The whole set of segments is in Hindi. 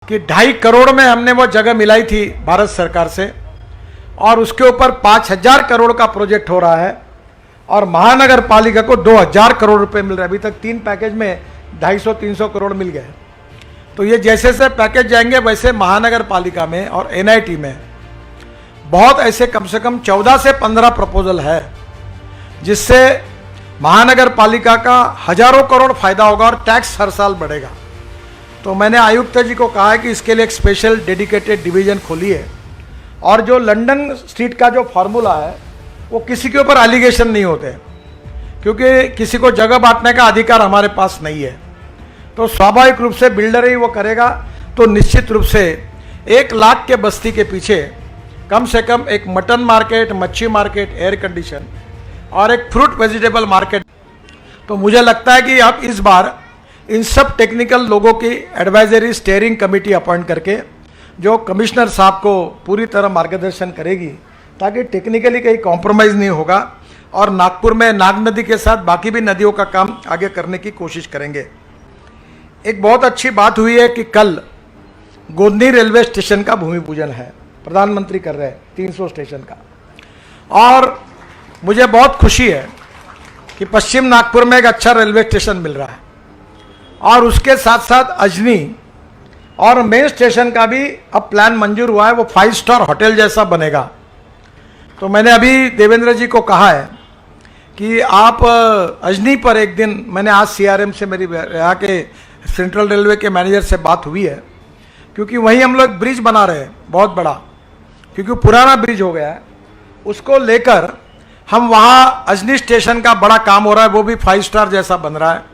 कि 2.5 करोड़ में हमने वो जगह मिलाई थी भारत सरकार से और उसके ऊपर 5,000 करोड़ का प्रोजेक्ट हो रहा है और महानगर पालिका को 2,000 करोड़ रुपए मिल रहे हैं। अभी तक 3 पैकेज में 250-300 करोड़ मिल गए। तो ये जैसे जैसे पैकेज जाएंगे वैसे महानगर पालिका में और एनआईटी में बहुत ऐसे कम से कम 14 से 15 प्रपोजल है जिससे महानगर पालिका का हजारों करोड़ फायदा होगा और टैक्स हर साल बढ़ेगा। तो मैंने आयुक्त जी को कहा है कि इसके लिए एक स्पेशल डेडिकेटेड डिवीजन खोलिए और जो लंदन स्ट्रीट का जो फार्मूला है वो किसी के ऊपर एलिगेशन नहीं होते क्योंकि किसी को जगह बांटने का अधिकार हमारे पास नहीं है। तो स्वाभाविक रूप से बिल्डर ही वो करेगा। तो निश्चित रूप से 1 लाख के बस्ती के पीछे कम से कम एक मटन मार्केट, मच्छी मार्केट, एयर कंडीशन और एक फ्रूट वेजिटेबल मार्केट। तो मुझे लगता है कि अब इस बार इन सब टेक्निकल लोगों की एडवाइजरी स्टीयरिंग कमेटी अपॉइंट करके जो कमिश्नर साहब को पूरी तरह मार्गदर्शन करेगी ताकि टेक्निकली कहीं कॉम्प्रोमाइज़ नहीं होगा और नागपुर में नाग नदी के साथ बाकी भी नदियों का काम आगे करने की कोशिश करेंगे। एक बहुत अच्छी बात हुई है कि कल गोंदी रेलवे स्टेशन का भूमि पूजन है, प्रधानमंत्री कर रहे हैं 300 स्टेशन का। और मुझे बहुत खुशी है कि पश्चिम नागपुर में एक अच्छा रेलवे स्टेशन मिल रहा है और उसके साथ साथ अजनी और मेन स्टेशन का भी अब प्लान मंजूर हुआ है, वो 5 स्टार होटल जैसा बनेगा। तो मैंने अभी देवेंद्र जी को कहा है कि आप अजनी पर एक दिन, मैंने आज सीआरएम से मेरी यहाँ के सेंट्रल रेलवे के मैनेजर से बात हुई है क्योंकि वहीं हम लोग ब्रिज बना रहे हैं बहुत बड़ा, क्योंकि पुराना ब्रिज हो गया है, उसको लेकर हम वहाँ अजनी स्टेशन का बड़ा काम हो रहा है, वो भी 5 स्टार जैसा बन रहा है।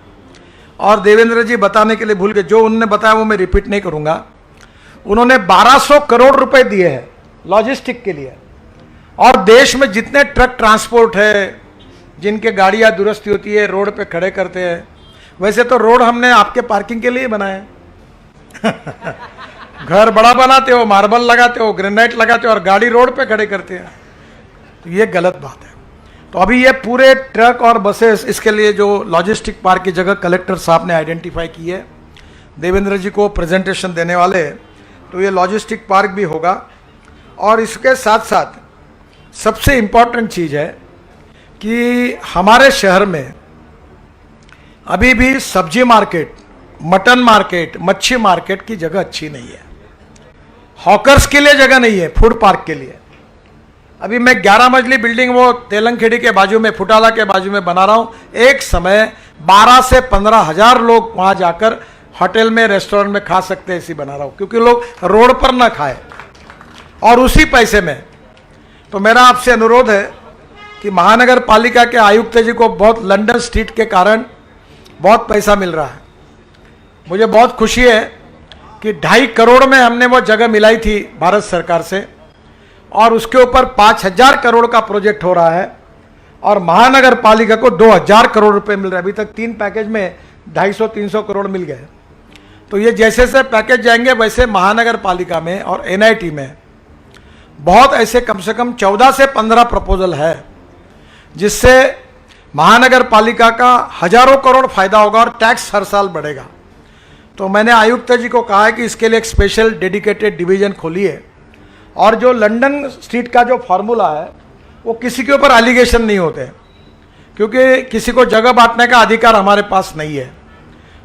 और देवेंद्र जी बताने के लिए भूल गए, जो उन्होंने बताया वो मैं रिपीट नहीं करूँगा। उन्होंने 1200 करोड़ रुपए दिए हैं लॉजिस्टिक के लिए और देश में जितने ट्रक ट्रांसपोर्ट है, जिनके गाड़ियाँ दुरुस्ती होती है, रोड पे खड़े करते हैं, वैसे तो रोड हमने आपके पार्किंग के लिए बनाए घर बड़ा बनाते हो, मार्बल लगाते हो, ग्रेनाइट लगाते हो और गाड़ी रोड पे खड़े करते हैं, तो ये गलत बात है। तो अभी ये पूरे ट्रक और बसेस, इसके लिए जो लॉजिस्टिक पार्क की जगह कलेक्टर साहब ने आइडेंटिफाई की है, देवेंद्र जी को प्रेजेंटेशन देने वाले, तो ये लॉजिस्टिक पार्क भी होगा। और इसके साथ साथ सबसे इम्पॉर्टेंट चीज़ है कि हमारे शहर में अभी भी सब्जी मार्केट, मटन मार्केट, मच्छी मार्केट की जगह अच्छी नहीं है, हॉकर्स के लिए जगह नहीं है, फूड पार्क के लिए। अभी मैं 11 मंजिली बिल्डिंग वो तेलंगखेड़ी के बाजू में, फुटाला के बाजू में बना रहा हूँ। एक समय 12 से 15 हज़ार लोग वहाँ जाकर होटल में, रेस्टोरेंट में खा सकते हैं, ऐसी बना रहा हूँ क्योंकि लोग रोड पर ना खाए और उसी पैसे में। तो मेरा आपसे अनुरोध है कि महानगर पालिका के आयुक्त जी को बहुत लंदन स्ट्रीट के कारण बहुत पैसा मिल रहा है। मुझे बहुत खुशी है कि 2.5 करोड़ में हमने वो जगह मिलाई थी भारत सरकार से और उसके ऊपर 5,000 करोड़ का प्रोजेक्ट हो रहा है और महानगर पालिका को 2,000 करोड़ रुपए मिल रहे हैं। अभी तक 3 पैकेज में 250-300 करोड़ मिल गए। तो ये जैसे जैसे पैकेज जाएंगे वैसे महानगर पालिका में और एनआईटी में बहुत ऐसे कम से कम 14 से 15 प्रपोजल है जिससे महानगर पालिका का हजारों करोड़ फायदा होगा और टैक्स हर साल बढ़ेगा। तो मैंने आयुक्त जी को कहा है कि इसके लिए एक स्पेशल डेडिकेटेड डिवीजन खोलिए और जो लंदन स्ट्रीट का जो फार्मूला है वो किसी के ऊपर एलिगेशन नहीं होते क्योंकि किसी को जगह बांटने का अधिकार हमारे पास नहीं है।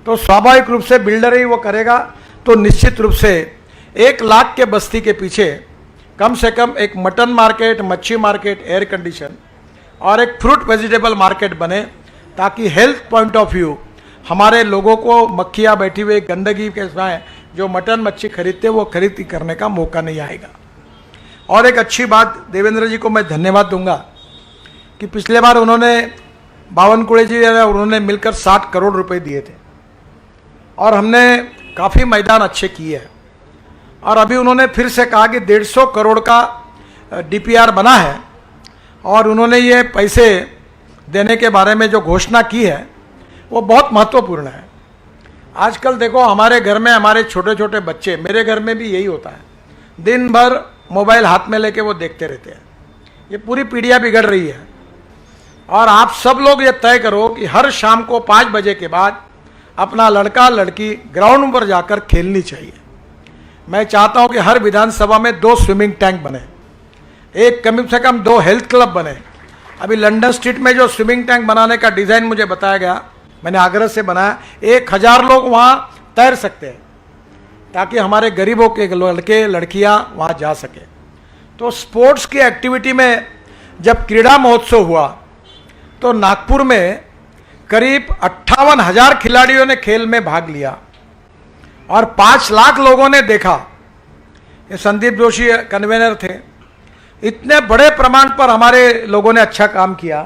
तो स्वाभाविक रूप से बिल्डर ही वो करेगा। तो निश्चित रूप से 1 लाख के बस्ती के पीछे कम से कम एक मटन मार्केट, मच्छी मार्केट, एयर कंडीशन और एक फ्रूट वेजिटेबल मार्केट बने ताकि हेल्थ पॉइंट ऑफ व्यू हमारे लोगों को मक्खियाँ बैठी हुई गंदगी के समय जो मटन मच्छी खरीदते वो खरीद करने का मौका नहीं आएगा। और एक अच्छी बात, देवेंद्र जी को मैं धन्यवाद दूंगा कि पिछले बार उन्होंने बावनकुड़े जी उन्होंने मिलकर 60 करोड़ रुपए दिए थे और हमने काफ़ी मैदान अच्छे किए हैं। और अभी उन्होंने फिर से कहा कि 150 करोड़ का डीपीआर बना है और उन्होंने ये पैसे देने के बारे में जो घोषणा की है वो बहुत महत्वपूर्ण है। आजकल देखो हमारे घर में हमारे छोटे छोटे बच्चे, मेरे घर में भी यही होता है, दिन भर मोबाइल हाथ में लेके वो देखते रहते हैं। ये पूरी पीढ़ियाँ बिगड़ रही है और आप सब लोग ये तय करो कि हर शाम को 5 बजे के बाद अपना लड़का लड़की ग्राउंड पर जाकर खेलनी चाहिए। मैं चाहता हूं कि हर विधानसभा में 2 स्विमिंग टैंक बने, एक कम से कम 2 हेल्थ क्लब बने। अभी लंदन स्ट्रीट में जो स्विमिंग टैंक बनाने का डिज़ाइन मुझे बताया गया, मैंने आगरा से बनाया, 1000 लोग वहाँ तैर सकते हैं, ताकि हमारे गरीबों के लड़के लड़कियाँ वहाँ जा सके। तो स्पोर्ट्स की एक्टिविटी में जब क्रीड़ा महोत्सव हुआ तो नागपुर में करीब 58,000 खिलाड़ियों ने खेल में भाग लिया और 5 लाख लोगों ने देखा। ये संदीप जोशी कन्वेनर थे। इतने बड़े प्रमाण पर हमारे लोगों ने अच्छा काम किया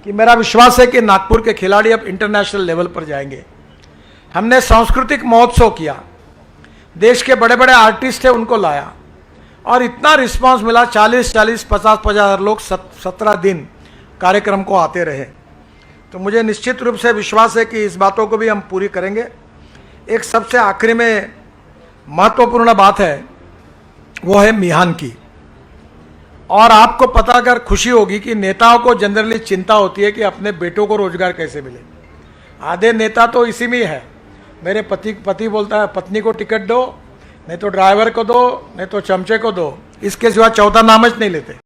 कि मेरा विश्वास है कि नागपुर के खिलाड़ी अब इंटरनेशनल लेवल पर जाएंगे। हमने सांस्कृतिक महोत्सव किया, देश के बड़े बड़े आर्टिस्ट थे उनको लाया और इतना रिस्पांस मिला, 40-40, 50-50 लोग 17 दिन कार्यक्रम को आते रहे। तो मुझे निश्चित रूप से विश्वास है कि इस बातों को भी हम पूरी करेंगे। एक सबसे आखिरी में महत्वपूर्ण बात है, वो है मिहान की। और आपको पता अगर खुशी होगी कि नेताओं को जनरली चिंता होती है कि अपने बेटों को रोजगार कैसे मिले। आधे नेता तो इसी में ही है, मेरे पति बोलता है पत्नी को टिकट दो, नहीं तो ड्राइवर को दो, नहीं तो चमचे को दो, इसके सिवा चौथा नाम नहीं लेते।